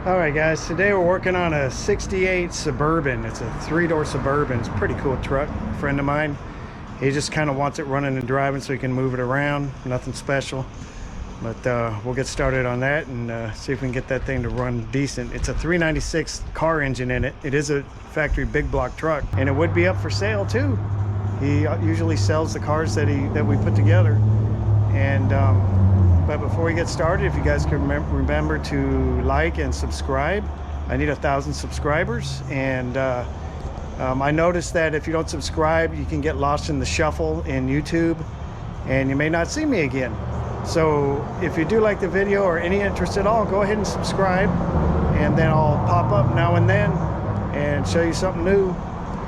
Alright guys, today we're working on a 68 Suburban. It's a 3-door Suburban. It's a pretty cool truck. A friend of mine, he just kind of wants it running and driving so he can move it around. Nothing special. But we'll get started on that and see if we can get that thing to run decent. It's a 396 car engine in it. It is a factory big block truck, and it would be up for sale too. He usually sells the cars that we put together. And but before we get started, if you guys can remember to like and subscribe. I need 1,000 subscribers, and I noticed that if you don't subscribe, you can get lost in the shuffle in YouTube and you may not see me again. So if you do like the video or any interest at all, go ahead and subscribe, and then I'll pop up now and then and show you something new,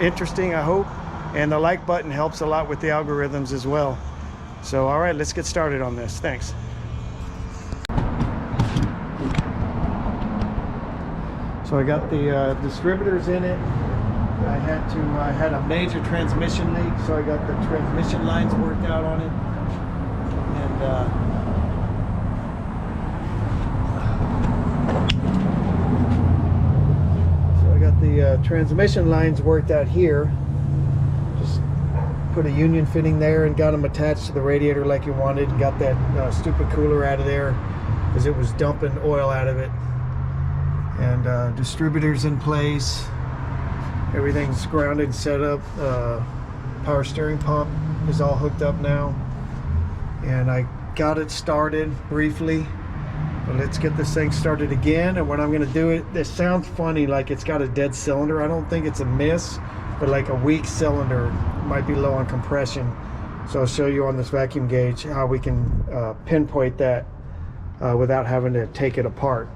interesting, I hope. And the like button helps a lot with the algorithms as well. So all right, let's get started on this. Thanks. So I got the distributors in it. I had a major transmission leak, so I got the transmission lines worked out on it. And so I got the transmission lines worked out here. Just put a union fitting there and got them attached to the radiator like you wanted, and got that stupid cooler out of there because it was dumping oil out of it. And distributors in place, everything's grounded, set up. Power steering pump is all hooked up now, and I got it started briefly. But let's get this thing started again. And when I'm going to do it, this sounds funny, like it's got a dead cylinder. I don't think it's a miss, but like a weak cylinder, might be low on compression. So I'll show you on this vacuum gauge how we can pinpoint that without having to take it apart.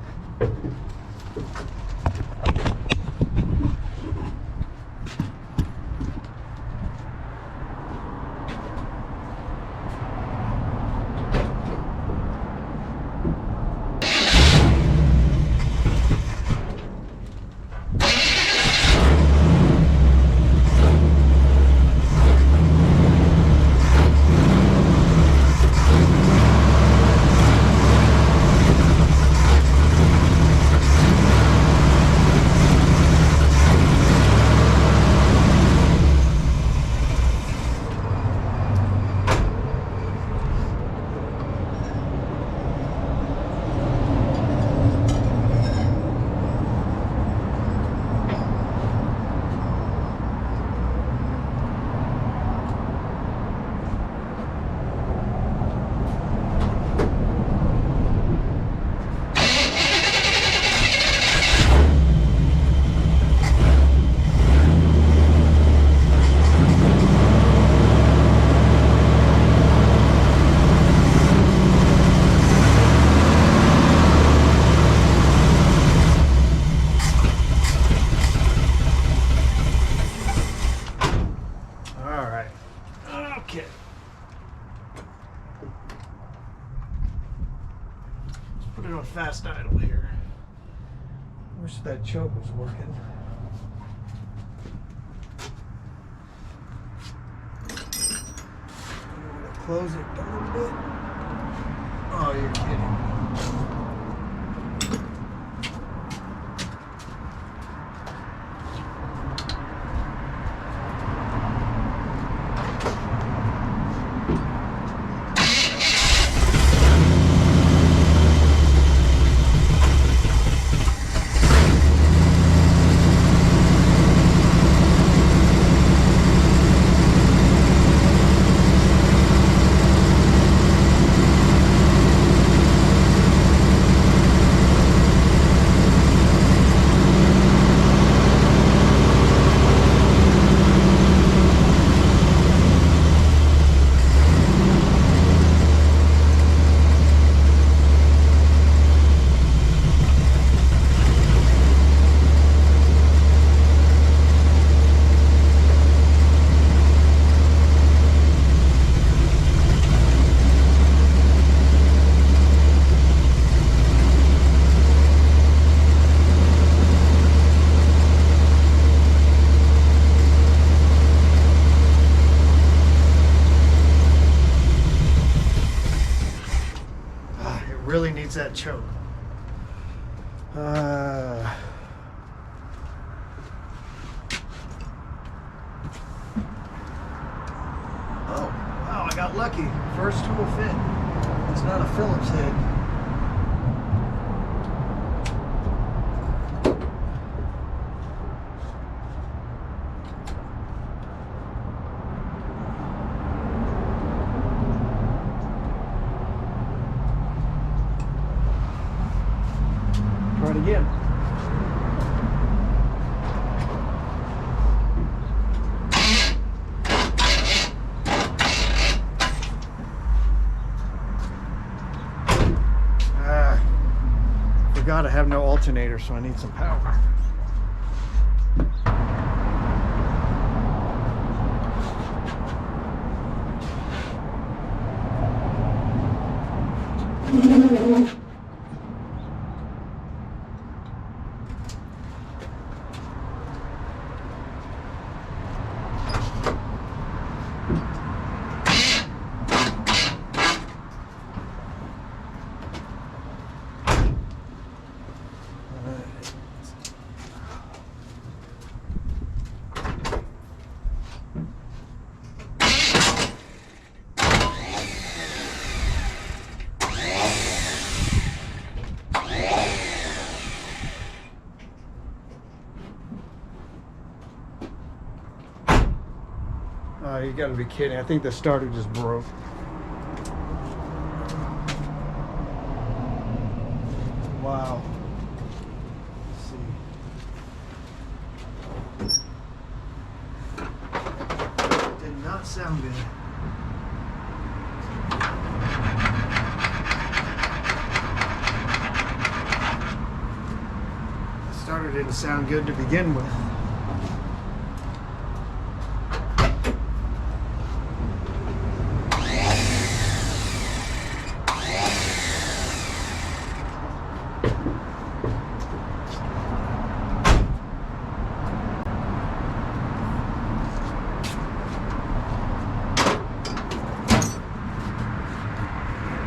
Put it on fast idle here. Wish that choke was working. I'm gonna close it a little bit. Oh, you're kidding. Really needs that choke. lucky. First tool fit. It's not a Phillips head. Try it again. Forgot I have no alternator, so I need some power. You gotta be kidding. I think the starter just broke. Wow. Let's see. Did not sound good. The starter didn't sound good to begin with.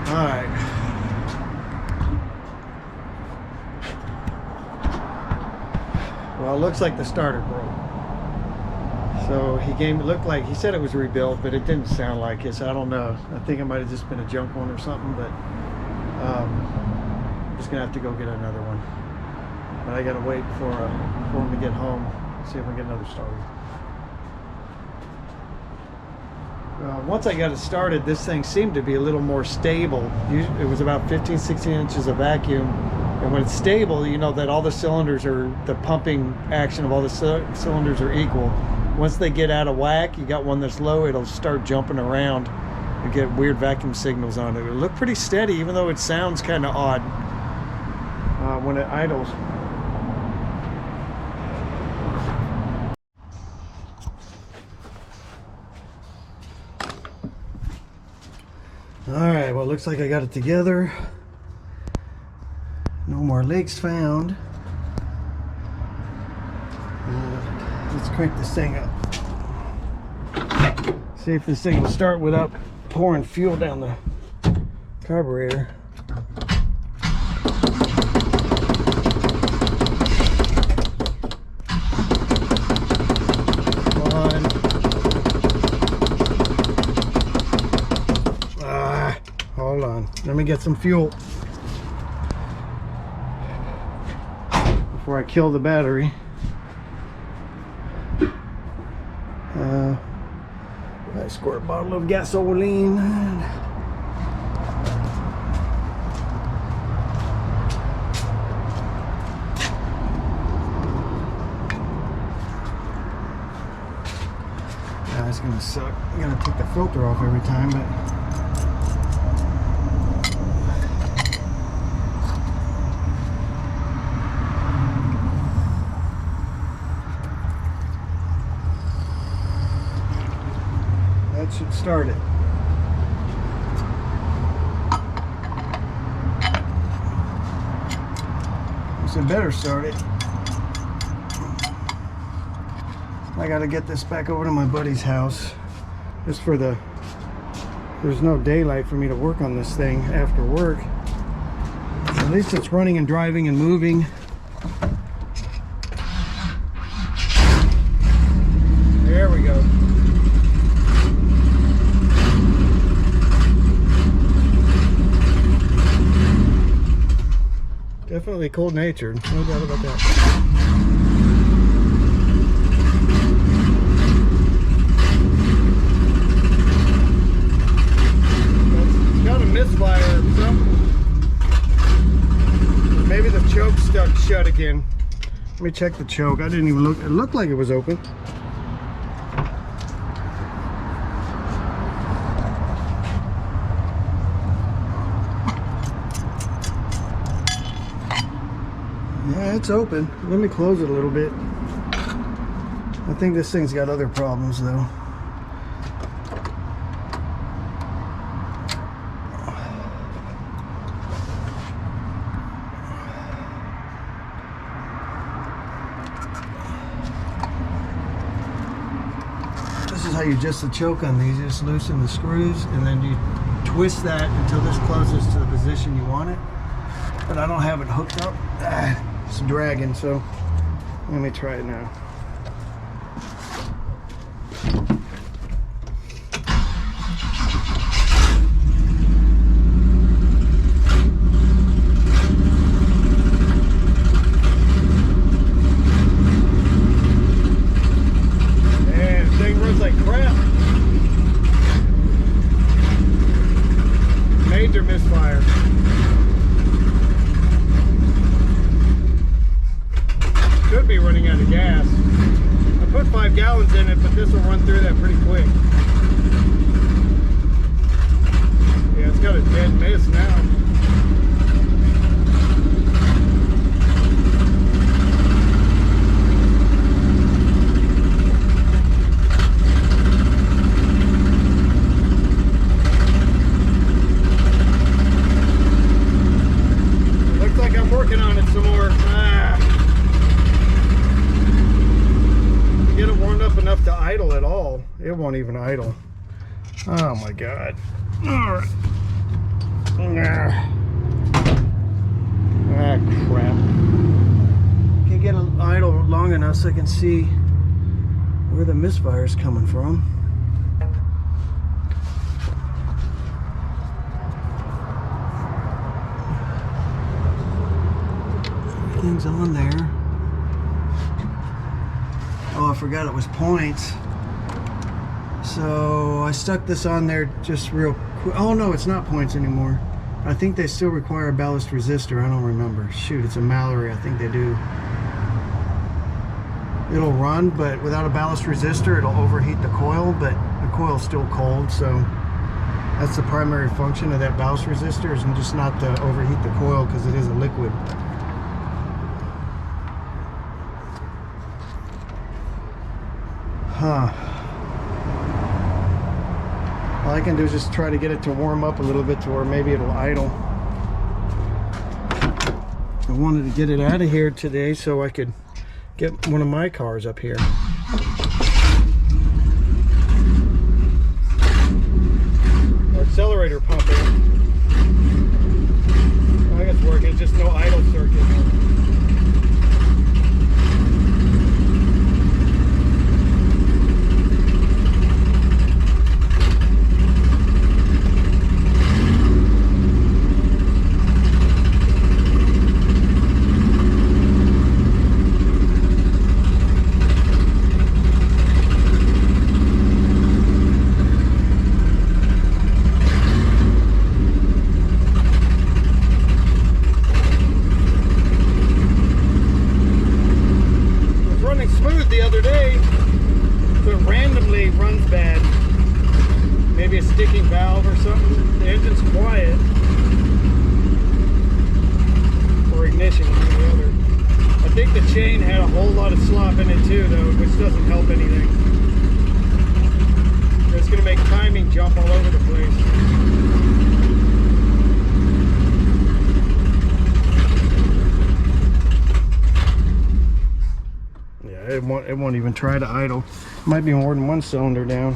Alright. Well, it looks like the starter broke. So it looked like, he said it was rebuilt, but it didn't sound like it, so I don't know. I think it might have just been a junk one or something, but I'm just gonna have to go get another one. But I gotta wait for him to get home, see if I can get another starter. Once I got it started, this thing seemed to be a little more stable. It was about 15-16 inches of vacuum, and when it's stable, you know that all the cylinders the pumping action of all the cylinders are equal. Once they get out of whack, you got one that's low, it'll start jumping around. You get weird vacuum signals on it. It looked pretty steady, even though it sounds kind of odd when it idles. Alright, well, it looks like I got it together. No more leaks found. Let's crank this thing up. See if this thing will start without pouring fuel down the carburetor. Hold on, let me get some fuel before I kill the battery. I squirt a bottle of gasoline. It's gonna suck. I'm gonna take the filter off every time, but that should start it. It better start it. I gotta get this back over to my buddy's house. Just for there's no daylight for me to work on this thing after work. So at least it's running and driving and moving. There we go. definitely cold-natured, no doubt about that. It's got a misfire or something. Or maybe the choke stuck shut again. Let me check the choke. I didn't even look. It looked like it was open. Yeah, it's open. Let me close it a little bit. I think this thing's got other problems though. This is how you adjust the choke on these. You just loosen the screws and then you twist that until this closes to the position you want it. But I don't have it hooked up. It's dragging, so let me try it now. Man, the thing runs like crap. Major misfire. Could be running out of gas. I put 5 gallons in it, but this will run through that pretty quick. Yeah, it's got a dead miss now. Looks like I'm working on it some more. Get it warmed up enough to idle at all. It won't even idle. Oh my god. Alright. Ah, crap. Can't get it idle long enough so I can see where the misfire is coming from. Everything's on there. Oh, I forgot it was points. So I stuck this on there just real quick. Oh no, it's not points anymore. I think they still require a ballast resistor. I don't remember. Shoot, it's a Mallory. I think they do. It'll run, but without a ballast resistor, it'll overheat the coil, but the coil's still cold, so that's the primary function of that ballast resistor, is just not to overheat the coil because it is a liquid. Huh. All I can do is just try to get it to warm up a little bit to where maybe it'll idle. I wanted to get it out of here today so I could get one of my cars up here. Our accelerator pumping. I think it's working, it's just no idle circuit. The other day, so it randomly runs bad. Maybe a sticking valve or something. The engine's quiet. Or ignition, one or the other. I think the chain had a whole lot of slop in it too, though, which doesn't help anything. It's going to make timing jump all over the place. It won't even try to idle. Might be more than one cylinder down.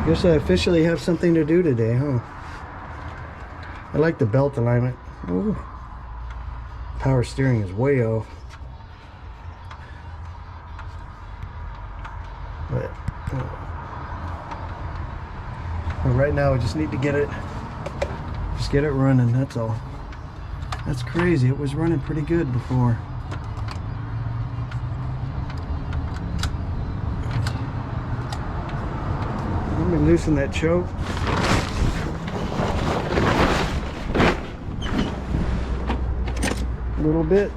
Guess I officially have something to do today, huh? I like the belt alignment. Ooh. Power steering is way off. But right now I just need to get it Just get it running, that's all. That's crazy. It was running pretty good before. Let me loosen that choke. A little bit.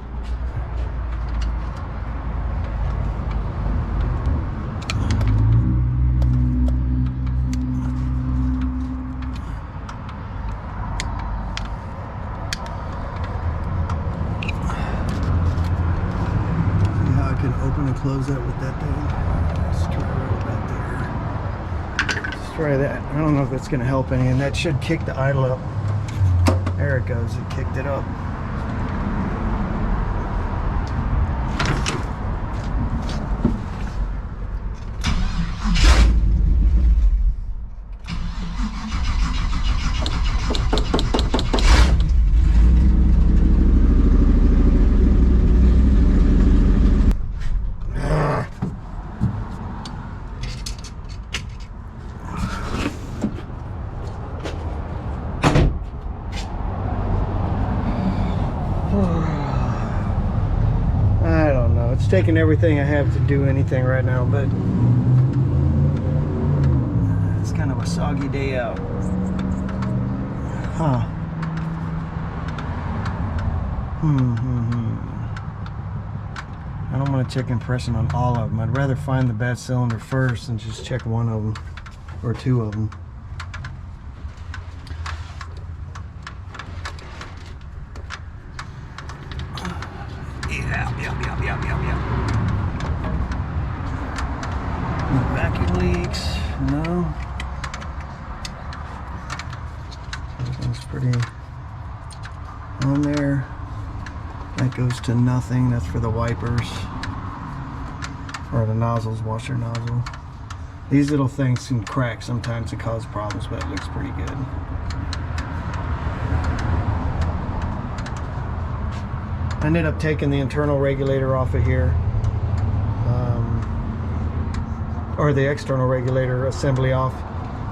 Open and close that with that thing. Let's try right about there. Let's try that. I don't know if that's going to help any, and that should kick the idle up. There it goes. It kicked it up. I don't know. It's taking everything I have to do anything right now, but it's kind of a soggy day out. Huh. I don't want to check impression on all of them. I'd rather find the bad cylinder first and just check one of them or two of them. Yeah. No vacuum leaks, no. Everything's pretty on there. That goes to nothing. That's for the wipers or the nozzles, washer nozzle. These little things can crack sometimes and cause problems, but it looks pretty good. I ended up taking the internal regulator off of here, or the external regulator assembly off,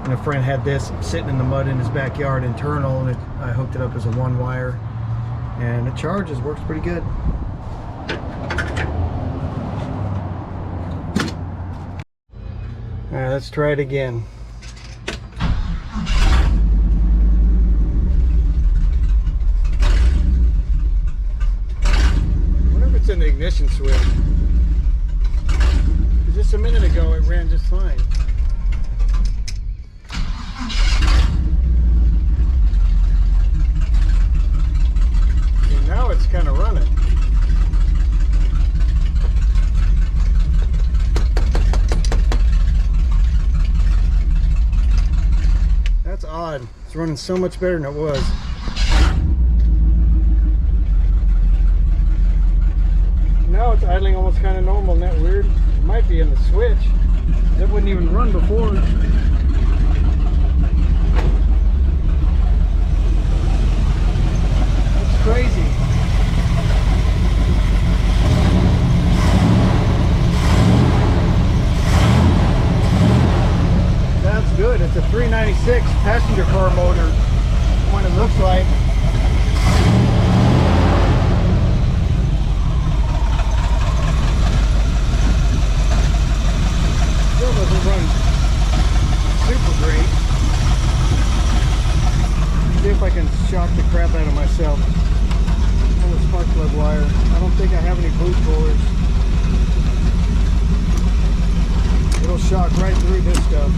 and a friend had this sitting in the mud in his backyard internal, and I hooked it up as a one wire, and it charges, works pretty good. All right, let's try it again. In the ignition switch. Just a minute ago it ran just fine. And now it's kind of running. That's odd. It's running so much better than it was. Now it's idling almost kind of normal. Isn't that weird? It might be in the switch. That wouldn't even run before. That's crazy. That's good. It's a 396 passenger car motor. What it looks like. Still doesn't run super great. See if I can shock the crap out of myself on the spark plug wire. I don't think I have any boot pullers. It'll shock right through this stuff.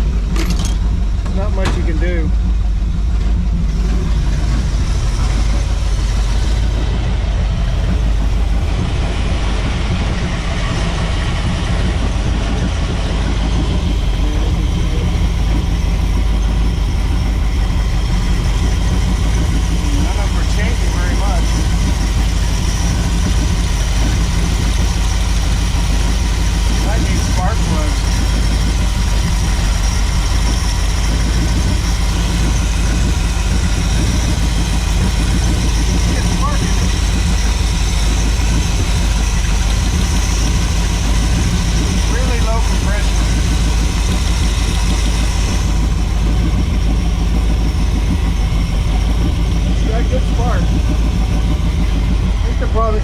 There's not much you can do. These spark plugs.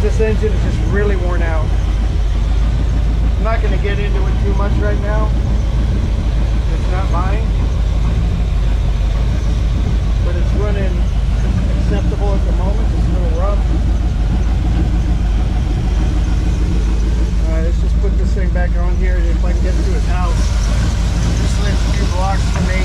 this engine is just really worn out. I'm not going to get into it too much right now. It's not mine, but it's running acceptable at the moment. It's a little rough. Alright, let's just put this thing back on here if I can get to his house. Just lives a few blocks from me.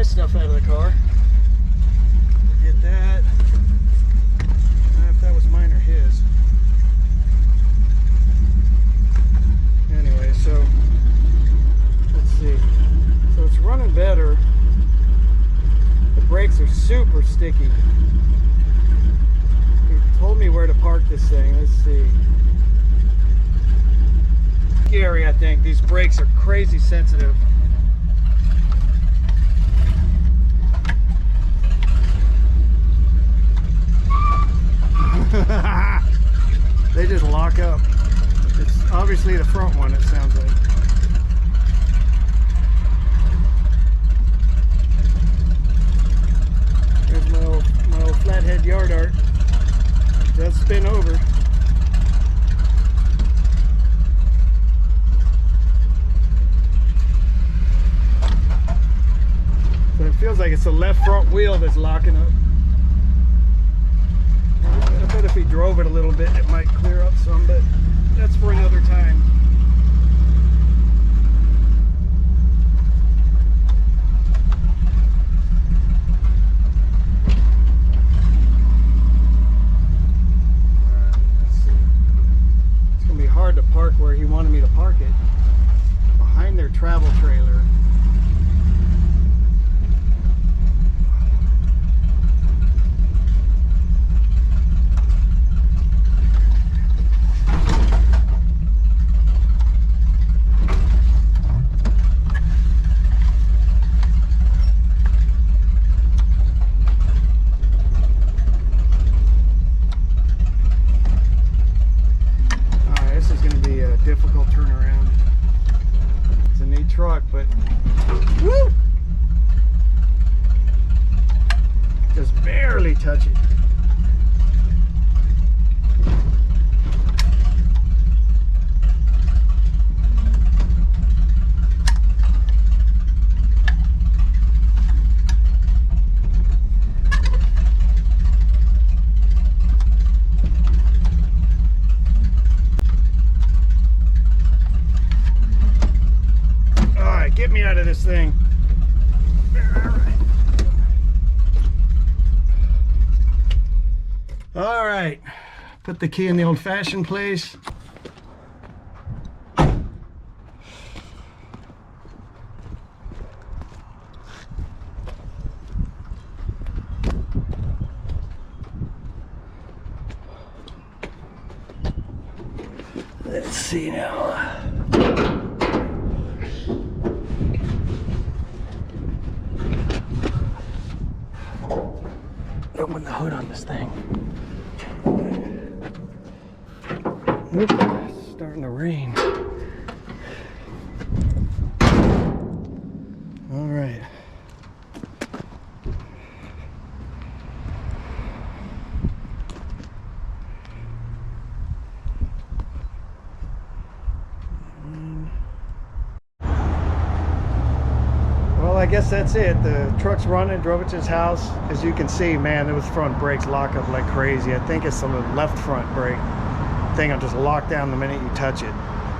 Stuff out of the car. Get that. I don't know if that was mine or his. Anyway, so let's see. So it's running better. The brakes are super sticky. He told me where to park this thing. Let's see. Scary, I think. These brakes are crazy sensitive. They just lock up. It's obviously the front one, it sounds like. There's my old flathead yard art. It does spin over. So it feels like it's the left front wheel that's locking up. I bet if he drove it a little bit, it might clear up some, but that's for another time. Alright, let's see. It's going to be hard to park where he wanted me to park it. Behind their travel trailer. Difficult turnaround. It's a neat truck, but woo! Just barely touch it. Get me out of this thing. All right. Put the key in the old-fashioned place. Let's see now. Open the hood on this thing. Oop, it's starting to rain. All right. Well, I guess that's it. The truck's running, drove it to his house. As you can see, man, those front brakes lock up like crazy. I think it's the left front brake thing will just lock down the minute you touch it.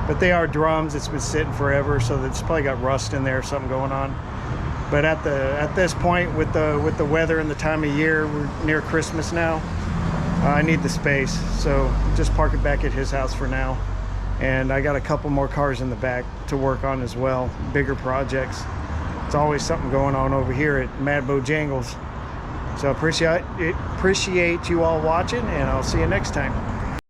But they are drums. It's been sitting forever, so it's probably got rust in there or something going on. But at this point, with the weather and the time of year, we're near Christmas now. I need the space, so just park it back at his house for now. And I got a couple more cars in the back to work on as well, bigger projects. It's always something going on over here at Mad Bojangles. So appreciate you all watching, and I'll see you next time.